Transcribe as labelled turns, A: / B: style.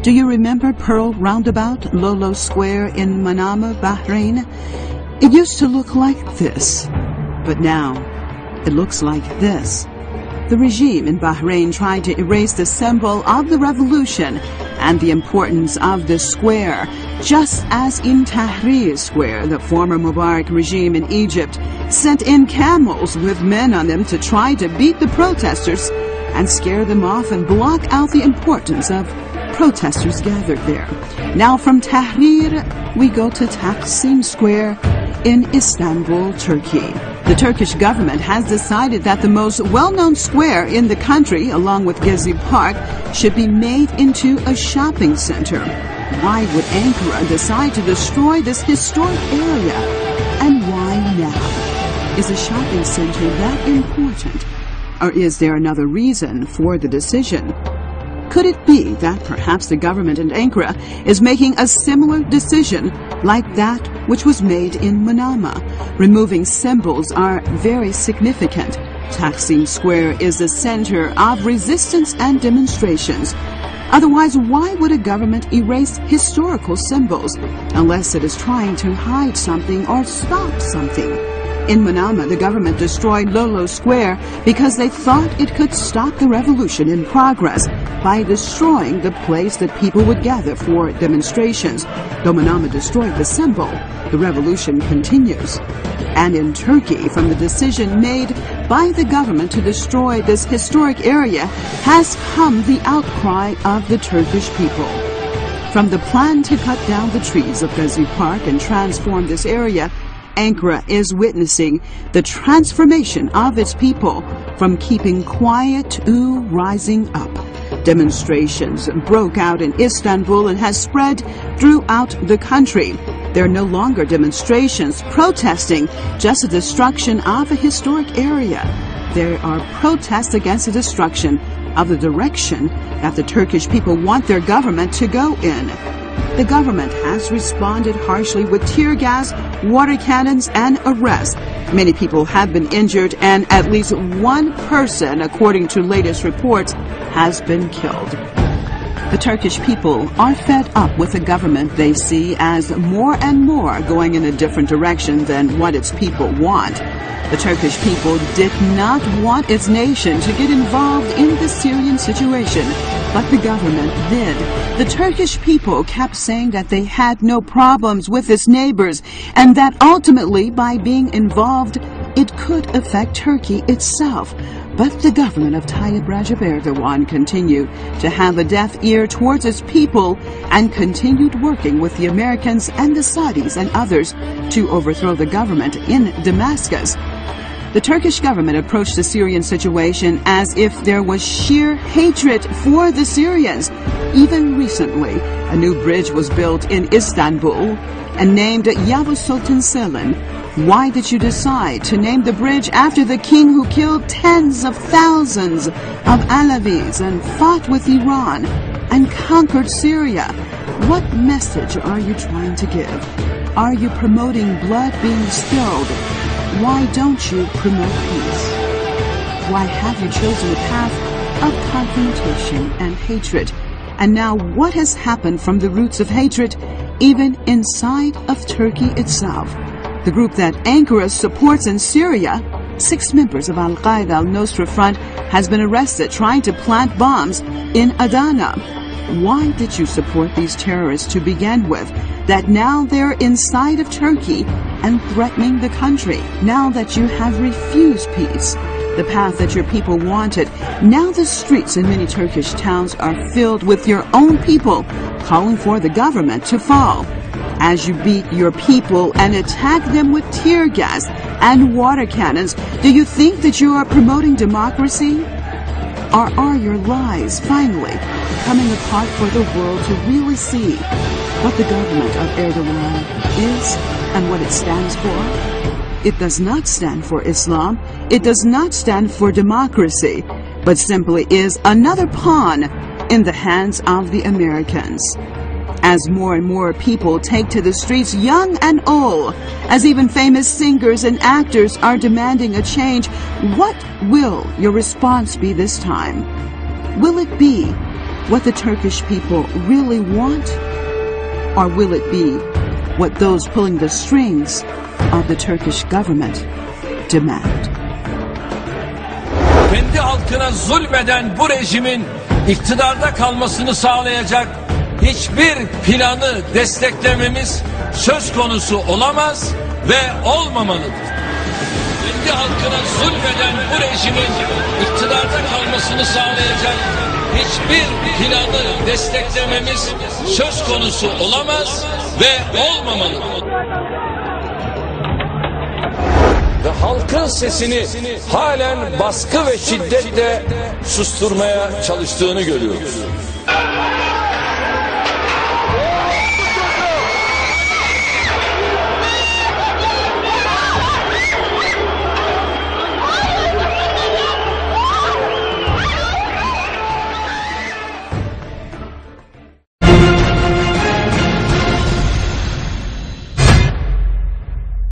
A: Do you remember Pearl Roundabout, Lolo Square in Manama, Bahrain? It used to look like this, but now it looks like this. The regime in Bahrain tried to erase the symbol of the revolution and the importance of the square, just as in Tahrir Square, the former Mubarak regime in Egypt sent in camels with men on them to try to beat the protesters and scare them off and block out the importance of protesters gathered there. Now from Tahrir, we go to Taksim Square in Istanbul, Turkey. The Turkish government has decided that the most well-known square in the country, along with Gezi Park, should be made into a shopping center. Why would Ankara decide to destroy this historic area? And why now? Is a shopping center that important? Or is there another reason for the decision? Could it be that perhaps the government in Ankara is making a similar decision like that which was made in Manama? Removing symbols are very significant. Taksim Square is the center of resistance and demonstrations. Otherwise, why would a government erase historical symbols unless it is trying to hide something or stop something? In Manama, the government destroyed Lolo Square because they thought it could stop the revolution in progress by destroying the place that people would gather for demonstrations. Though Manama destroyed the symbol, the revolution continues. And in Turkey, from the decision made by the government to destroy this historic area has come the outcry of the Turkish people. From the plan to cut down the trees of Gezi Park and transform this area, Ankara is witnessing the transformation of its people from keeping quiet to rising up. Demonstrations broke out in Istanbul and has spread throughout the country. There are no longer demonstrations protesting just the destruction of a historic area. There are protests against the destruction of the direction that the Turkish people want their government to go in. The government has responded harshly with tear gas, water cannons, and arrests. Many people have been injured, and at least one person, according to latest reports, has been killed. The Turkish people are fed up with a government they see as more and more going in a different direction than what its people want. The Turkish people did not want its nation to get involved in the Syrian situation, but the government did. The Turkish people kept saying that they had no problems with its neighbors and that ultimately by being involved it could affect Turkey itself. But the government of Tayyip Erdoğan continued to have a deaf ear towards its people and continued working with the Americans and the Saudis and others to overthrow the government in Damascus. The Turkish government approached the Syrian situation as if there was sheer hatred for the Syrians. Even recently, a new bridge was built in Istanbul and named Yavuz Sultan Selim. Why did you decide to name the bridge after the king who killed tens of thousands of Alevis and fought with Iran and conquered Syria? What message are you trying to give? Are you promoting blood being spilled? Why don't you promote peace? Why have you chosen a path of confrontation and hatred? And now what has happened from the roots of hatred even inside of Turkey itself? The group that Ankara supports in Syria, 6 members of Al-Qaeda al-Nusra Front, has been arrested trying to plant bombs in Adana. Why did you support these terrorists to begin with, that now they're inside of Turkey and threatening the country? Now that you have refused peace, the path that your people wanted, now the streets in many Turkish towns are filled with your own people calling for the government to fall. As you beat your people and attack them with tear gas and water cannons, do you think that you are promoting democracy? Or are your lies finally coming apart for the world to really see what the government of Erdoğan is and what it stands for? It does not stand for Islam. It does not stand for democracy, but simply is another pawn in the hands of the Americans. As more and more people take to the streets, young and old, as even famous singers and actors are demanding a change, what will your response be this time? Will it be what the Turkish people really want? Or will it be what those pulling the strings of the Turkish government demand?
B: Kendi halkına zulmeden bu rejimin iktidarda kalmasını sağlayacak hiçbir planı desteklememiz söz konusu olamaz ve olmamalıdır. Kendi halkına zulmeden bu rejimin iktidarda kalmasını sağlayacak hiçbir planı desteklememiz söz konusu olamaz ve olmamalıdır. Ve halkın sesini halen baskı ve şiddetle susturmaya çalıştığını görüyoruz.